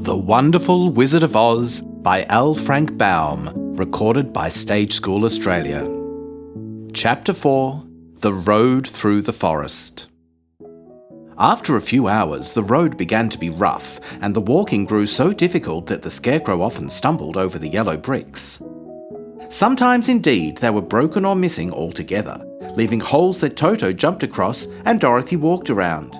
The Wonderful Wizard of Oz by L. Frank Baum, recorded by Stage School Australia. Chapter 4, The Road Through the Forest. After a few hours, the road began to be rough, and the walking grew so difficult that the Scarecrow often stumbled over the yellow bricks. Sometimes, indeed, they were broken or missing altogether, leaving holes that Toto jumped across and Dorothy walked around.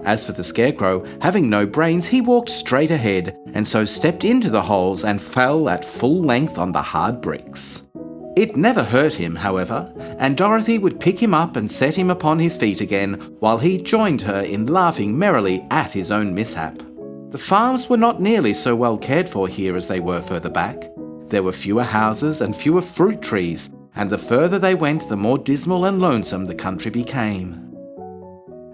As for the Scarecrow, having no brains, he walked straight ahead, and so stepped into the holes and fell at full length on the hard bricks. It never hurt him, however, and Dorothy would pick him up and set him upon his feet again, while he joined her in laughing merrily at his own mishap. The farms were not nearly so well cared for here as they were further back. There were fewer houses and fewer fruit trees, and the further they went, the more dismal and lonesome the country became.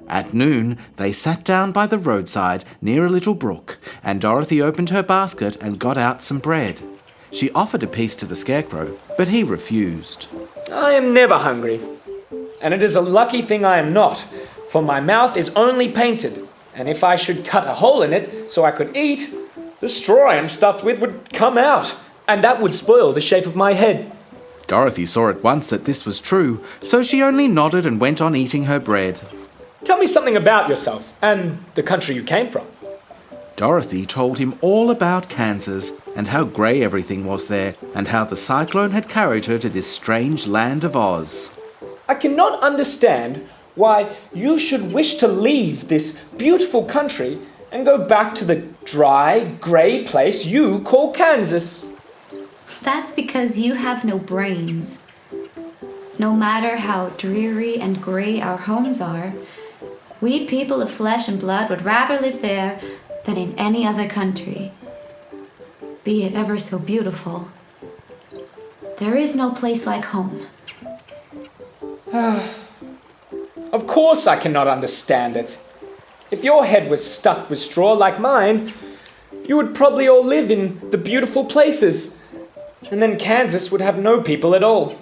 At noon, they sat down by the roadside near a little brook, and Dorothy opened her basket and got out some bread. She offered a piece to the Scarecrow, but he refused. I am never hungry, and it is a lucky thing I am not, for my mouth is only painted, and if I should cut a hole in it so I could eat, the straw I am stuffed with would come out, and that would spoil the shape of my head. Dorothy saw at once that this was true, so she only nodded and went on eating her bread. Tell me something about yourself and the country you came from. Dorothy told him all about Kansas and how grey everything was there and how the cyclone had carried her to this strange land of Oz. I cannot understand why you should wish to leave this beautiful country and go back to the dry, grey place you call Kansas. That's because you have no brains. No matter how dreary and grey our homes are, we people of flesh and blood would rather live there than in any other country, be it ever so beautiful. There is no place like home. Of course I cannot understand it. If your head was stuffed with straw like mine, you would probably all live in the beautiful places, and then Kansas would have no people at all.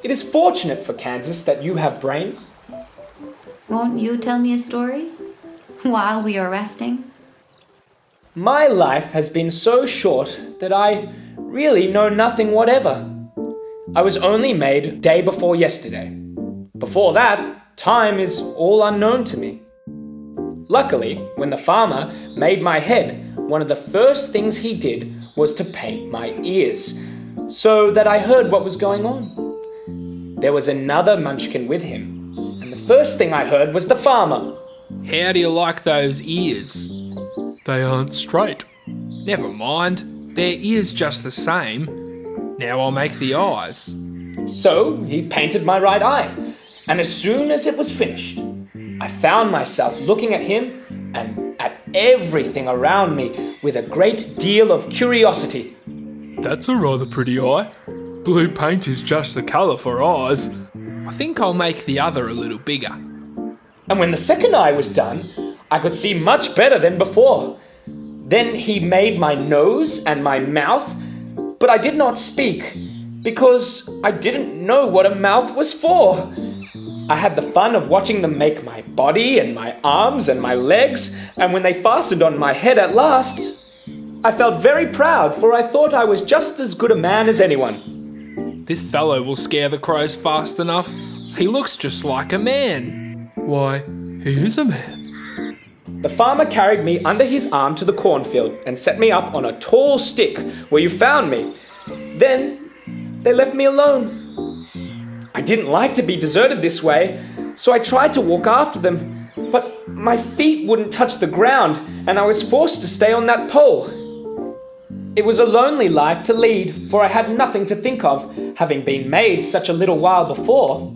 It is fortunate for Kansas that you have brains. Won't you tell me a story while we are resting? My life has been so short that I really know nothing whatever. I was only made day before yesterday. Before that, time is all unknown to me. Luckily, when the farmer made my head, one of the first things he did was to paint my ears, so that I heard what was going on. There was another Munchkin with him, and the first thing I heard was the farmer. How do you like those ears? They aren't straight. Never mind, their ears just the same. Now I'll make the eyes. So he painted my right eye, and as soon as it was finished, I found myself looking at him and at everything around me with a great deal of curiosity. That's a rather pretty eye. Blue paint is just the colour for eyes. I think I'll make the other a little bigger. And when the second eye was done, I could see much better than before. Then he made my nose and my mouth, but I did not speak, because I didn't know what a mouth was for. I had the fun of watching them make my body and my arms and my legs, and when they fastened on my head at last, I felt very proud, for I thought I was just as good a man as anyone. This fellow will scare the crows fast enough. He looks just like a man. Why, he is a man. The farmer carried me under his arm to the cornfield and set me up on a tall stick where you found me. Then they left me alone. I didn't like to be deserted this way, so I tried to walk after them, but my feet wouldn't touch the ground, and I was forced to stay on that pole. It was a lonely life to lead, for I had nothing to think of, having been made such a little while before.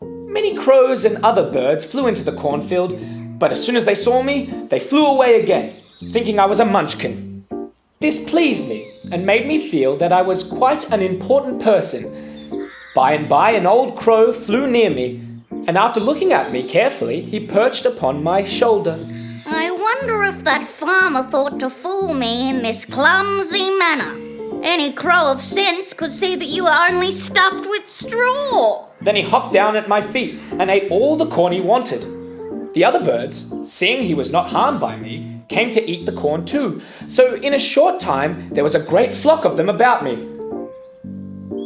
Many crows and other birds flew into the cornfield, but as soon as they saw me, they flew away again, thinking I was a Munchkin. This pleased me, and made me feel that I was quite an important person. By and by, an old crow flew near me, and after looking at me carefully, he perched upon my shoulder. I wonder if that farmer thought to fool me in this clumsy manner. Any crow of sense could see that you were only stuffed with straw. Then he hopped down at my feet and ate all the corn he wanted. The other birds, seeing he was not harmed by me, came to eat the corn too, so in a short time there was a great flock of them about me.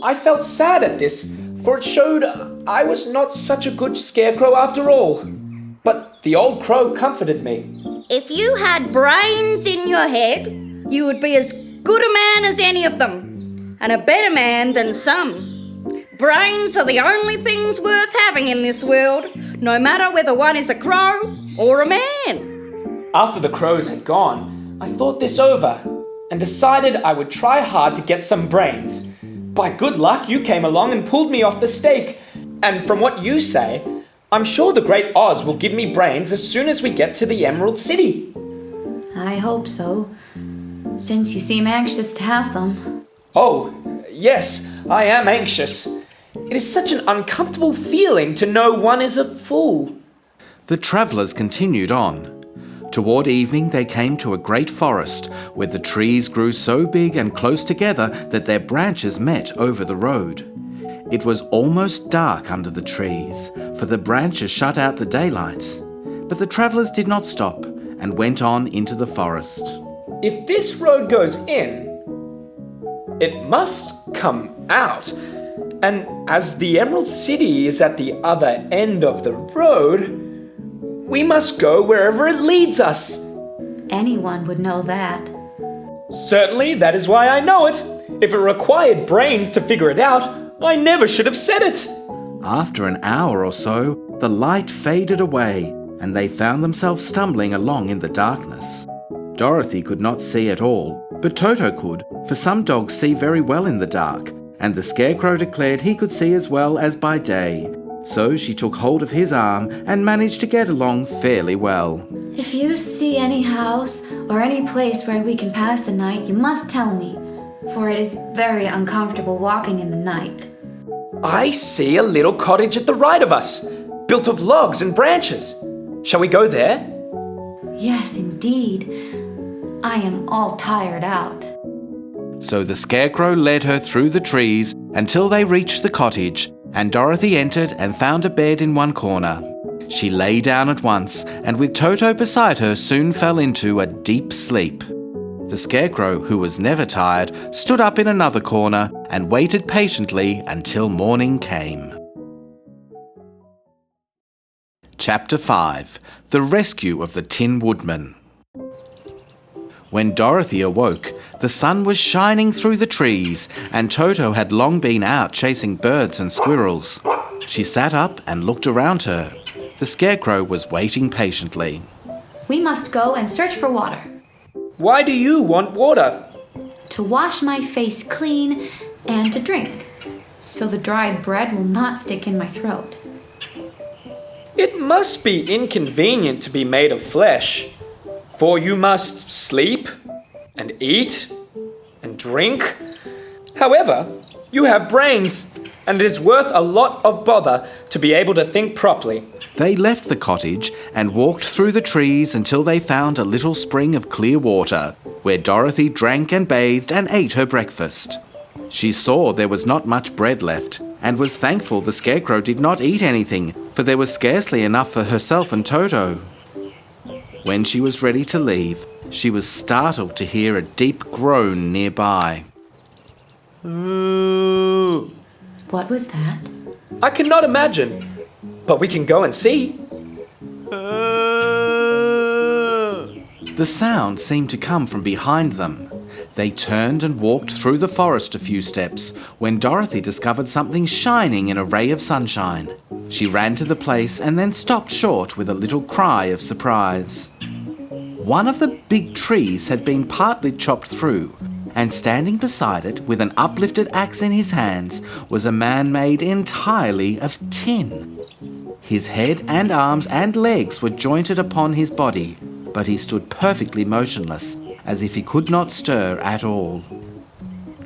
I felt sad at this, for it showed I was not such a good scarecrow after all. But the old crow comforted me. If you had brains in your head, you would be as good a man as any of them, and a better man than some. Brains are the only things worth having in this world, no matter whether one is a crow or a man. After the crows had gone, I thought this over and decided I would try hard to get some brains. By good luck, you came along and pulled me off the stake, and from what you say, I'm sure the Great Oz will give me brains as soon as we get to the Emerald City. I hope so, since you seem anxious to have them. Oh, yes, I am anxious. It is such an uncomfortable feeling to know one is a fool. The travellers continued on. Toward evening they came to a great forest where the trees grew so big and close together that their branches met over the road. It was almost dark under the trees, for the branches shut out the daylight. But the travellers did not stop and went on into the forest. If this road goes in, it must come out. And as the Emerald City is at the other end of the road, we must go wherever it leads us. Anyone would know that. Certainly, that is why I know it. If it required brains to figure it out, I never should have said it. After an hour or so, the light faded away, and they found themselves stumbling along in the darkness. Dorothy could not see at all, but Toto could, for some dogs see very well in the dark, and the Scarecrow declared he could see as well as by day. So she took hold of his arm and managed to get along fairly well. If you see any house or any place where we can pass the night, you must tell me, for it is very uncomfortable walking in the night. I see a little cottage at the right of us, built of logs and branches. Shall we go there? Yes, indeed. I am all tired out. So the Scarecrow led her through the trees until they reached the cottage, and Dorothy entered and found a bed in one corner. She lay down at once, and with Toto beside her soon fell into a deep sleep. The Scarecrow, who was never tired, stood up in another corner and waited patiently until morning came. Chapter 5. The Rescue of the Tin Woodman. When Dorothy awoke, the sun was shining through the trees, and Toto had long been out chasing birds and squirrels. She sat up and looked around her. The Scarecrow was waiting patiently. We must go and search for water. Why do you want water? To wash my face clean and to drink, so the dried bread will not stick in my throat. It must be inconvenient to be made of flesh, for you must sleep and eat and drink. However, you have brains, and it is worth a lot of bother to be able to think properly. They left the cottage and walked through the trees until they found a little spring of clear water, where Dorothy drank and bathed and ate her breakfast. She saw there was not much bread left, and was thankful the Scarecrow did not eat anything, for there was scarcely enough for herself and Toto. When she was ready to leave, she was startled to hear a deep groan nearby. Ooh. What was that? I cannot imagine, but we can go and see. The sound seemed to come from behind them. They turned and walked through the forest a few steps when Dorothy discovered something shining in a ray of sunshine. She ran to the place and then stopped short with a little cry of surprise. One of the big trees had been partly chopped through, and standing beside it with an uplifted axe in his hands was a man made entirely of tin. His head and arms and legs were jointed upon his body, but he stood perfectly motionless, as if he could not stir at all.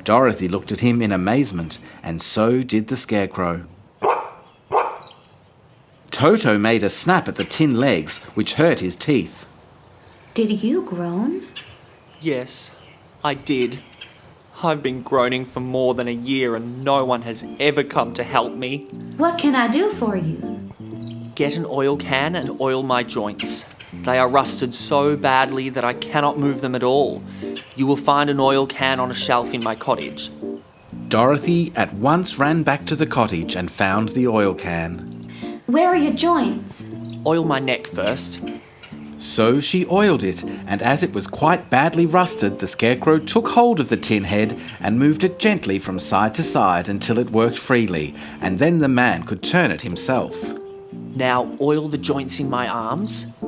Dorothy looked at him in amazement, and so did the Scarecrow. Toto made a snap at the tin legs, which hurt his teeth. Did you groan? Yes, I did. I've been groaning for more than a year and no one has ever come to help me. What can I do for you? Get an oil can and oil my joints. They are rusted so badly that I cannot move them at all. You will find an oil can on a shelf in my cottage. Dorothy at once ran back to the cottage and found the oil can. Where are your joints? Oil my neck first. So she oiled it, and as it was quite badly rusted, the Scarecrow took hold of the tin head and moved it gently from side to side until it worked freely, and then the man could turn it himself. Now oil the joints in my arms.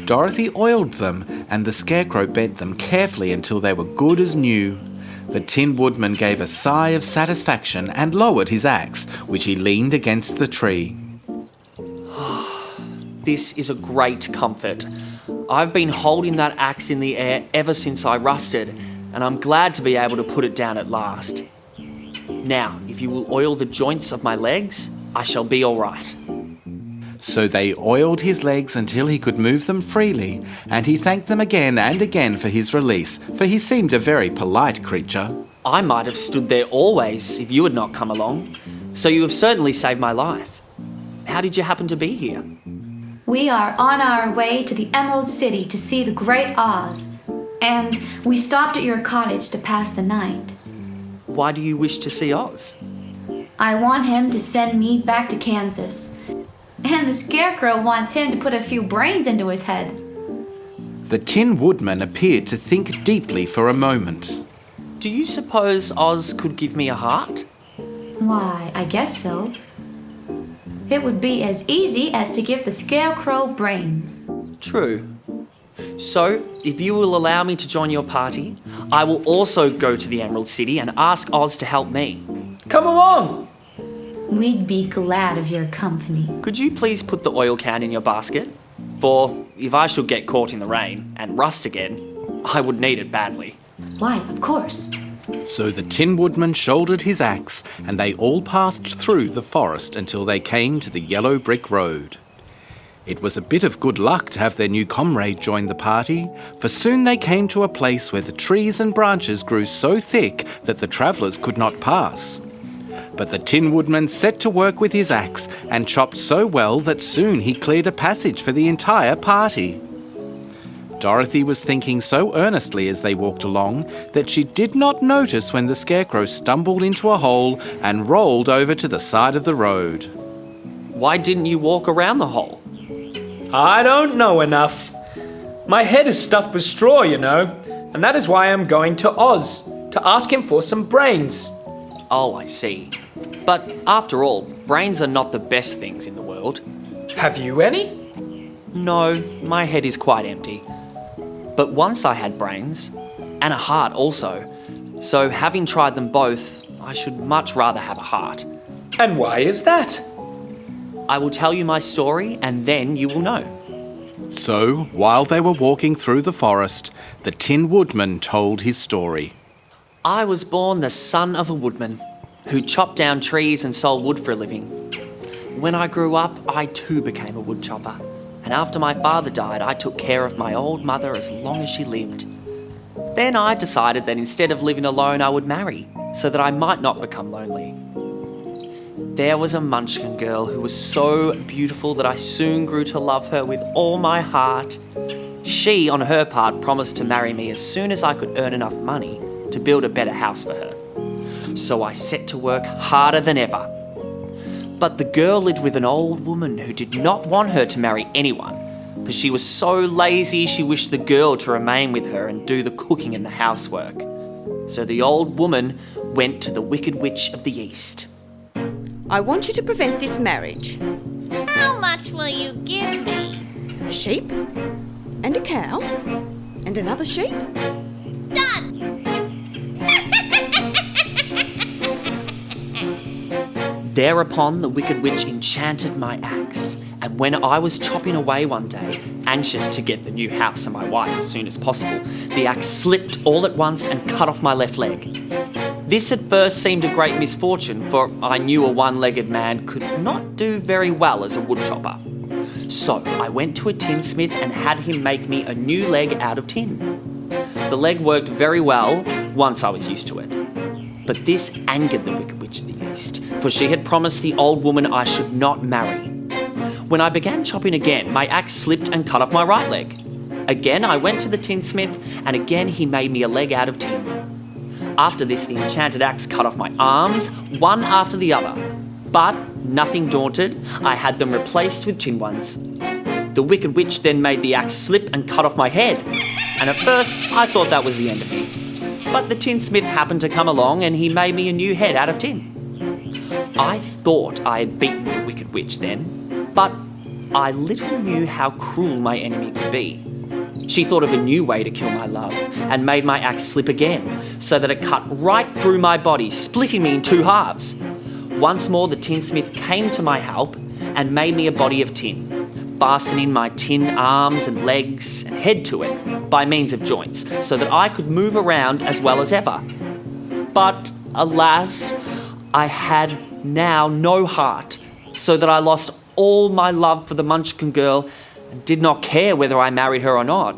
Dorothy oiled them, and the Scarecrow bent them carefully until they were good as new. The Tin Woodman gave a sigh of satisfaction and lowered his axe, which he leaned against the tree. This is a great comfort. I've been holding that axe in the air ever since I rusted, and I'm glad to be able to put it down at last. Now, if you will oil the joints of my legs, I shall be all right. So they oiled his legs until he could move them freely, and he thanked them again and again for his release, for he seemed a very polite creature. I might have stood there always if you had not come along, so you have certainly saved my life. How did you happen to be here? We are on our way to the Emerald City to see the Great Oz, and we stopped at your cottage to pass the night. Why do you wish to see Oz? I want him to send me back to Kansas, and the Scarecrow wants him to put a few brains into his head. The Tin Woodman appeared to think deeply for a moment. Do you suppose Oz could give me a heart? Why, I guess so. It would be as easy as to give the Scarecrow brains. True. So, if you will allow me to join your party, I will also go to the Emerald City and ask Oz to help me. Come along! We'd be glad of your company. Could you please put the oil can in your basket? For if I should get caught in the rain and rust again, I would need it badly. Why, of course. So the Tin Woodman shouldered his axe, and they all passed through the forest until they came to the yellow brick road. It was a bit of good luck to have their new comrade join the party, for soon they came to a place where the trees and branches grew so thick that the travellers could not pass. But the Tin Woodman set to work with his axe and chopped so well that soon he cleared a passage for the entire party. Dorothy was thinking so earnestly as they walked along that she did not notice when the Scarecrow stumbled into a hole and rolled over to the side of the road. Why didn't you walk around the hole? I don't know enough. My head is stuffed with straw, you know, and that is why I'm going to Oz, to ask him for some brains. Oh, I see. But after all, brains are not the best things in the world. Have you any? No, my head is quite empty. But once I had brains, and a heart also, so having tried them both, I should much rather have a heart. And why is that? I will tell you my story and then you will know. So, while they were walking through the forest, the Tin Woodman told his story. I was born the son of a woodman who chopped down trees and sold wood for a living. When I grew up, I too became a woodchopper. And after my father died, I took care of my old mother as long as she lived. Then I decided that instead of living alone, I would marry, so that I might not become lonely. There was a Munchkin girl who was so beautiful that I soon grew to love her with all my heart. She, on her part, promised to marry me as soon as I could earn enough money to build a better house for her. So I set to work harder than ever. But the girl lived with an old woman who did not want her to marry anyone, for she was so lazy she wished the girl to remain with her and do the cooking and the housework. So the old woman went to the Wicked Witch of the East. I want you to prevent this marriage. How much will you give me? A sheep, and a cow, and another sheep. Done! Thereupon the Wicked Witch enchanted my axe, and when I was chopping away one day, anxious to get the new house and my wife as soon as possible, the axe slipped all at once and cut off my left leg. This at first seemed a great misfortune, for I knew a one-legged man could not do very well as a woodchopper. So I went to a tinsmith and had him make me a new leg out of tin. The leg worked very well once I was used to it. But this angered the Wicked Witch of the East, for she had promised the old woman I should not marry. When I began chopping again, my axe slipped and cut off my right leg. Again, I went to the tinsmith, and again he made me a leg out of tin. After this, the enchanted axe cut off my arms, one after the other. But, nothing daunted, I had them replaced with tin ones. The Wicked Witch then made the axe slip and cut off my head, and at first I thought that was the end of me. But the tinsmith happened to come along and he made me a new head out of tin. I thought I had beaten the Wicked Witch then, but I little knew how cruel my enemy could be. She thought of a new way to kill my love and made my axe slip again, so that it cut right through my body, splitting me in two halves. Once more the tinsmith came to my help and made me a body of tin, fastening my tin arms and legs and head to it by means of joints, so that I could move around as well as ever. But, alas, I had now no heart, so that I lost all my love for the Munchkin girl and did not care whether I married her or not.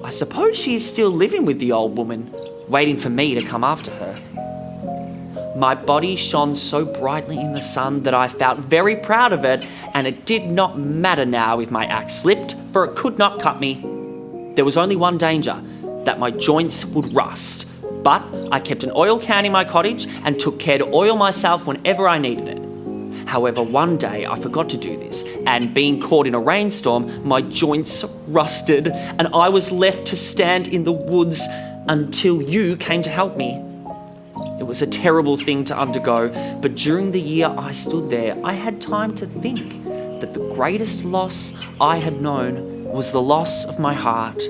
I suppose she is still living with the old woman, waiting for me to come after her. My body shone so brightly in the sun that I felt very proud of it, and it did not matter now if my axe slipped, for it could not cut me. There was only one danger, that my joints would rust. But I kept an oil can in my cottage and took care to oil myself whenever I needed it. However, one day I forgot to do this, and being caught in a rainstorm, my joints rusted and I was left to stand in the woods until you came to help me. It was a terrible thing to undergo, but during the year I stood there, I had time to think that the greatest loss I had known was the loss of my heart.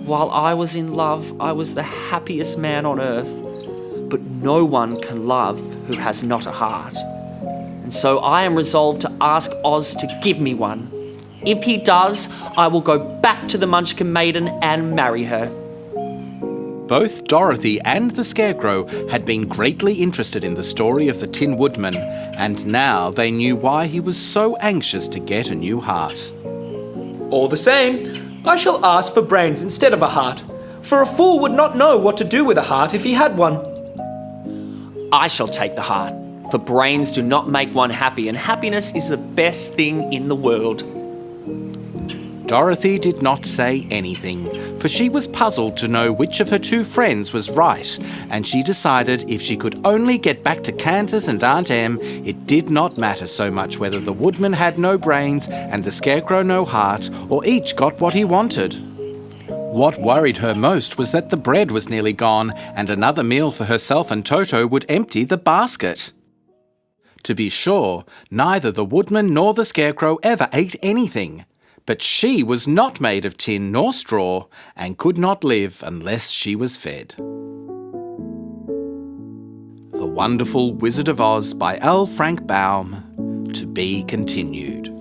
While I was in love, I was the happiest man on earth, but no one can love who has not a heart. And so I am resolved to ask Oz to give me one. If he does, I will go back to the Munchkin maiden and marry her. Both Dorothy and the Scarecrow had been greatly interested in the story of the Tin Woodman, and now they knew why he was so anxious to get a new heart. All the same, I shall ask for brains instead of a heart, for a fool would not know what to do with a heart if he had one. I shall take the heart, for brains do not make one happy, and happiness is the best thing in the world. Dorothy did not say anything, for she was puzzled to know which of her two friends was right, and she decided if she could only get back to Kansas and Aunt Em, it did not matter so much whether the Woodman had no brains and the Scarecrow no heart, or each got what he wanted. What worried her most was that the bread was nearly gone, and another meal for herself and Toto would empty the basket. To be sure, neither the Woodman nor the Scarecrow ever ate anything. But she was not made of tin nor straw, and could not live unless she was fed. The Wonderful Wizard of Oz by L. Frank Baum, to be continued.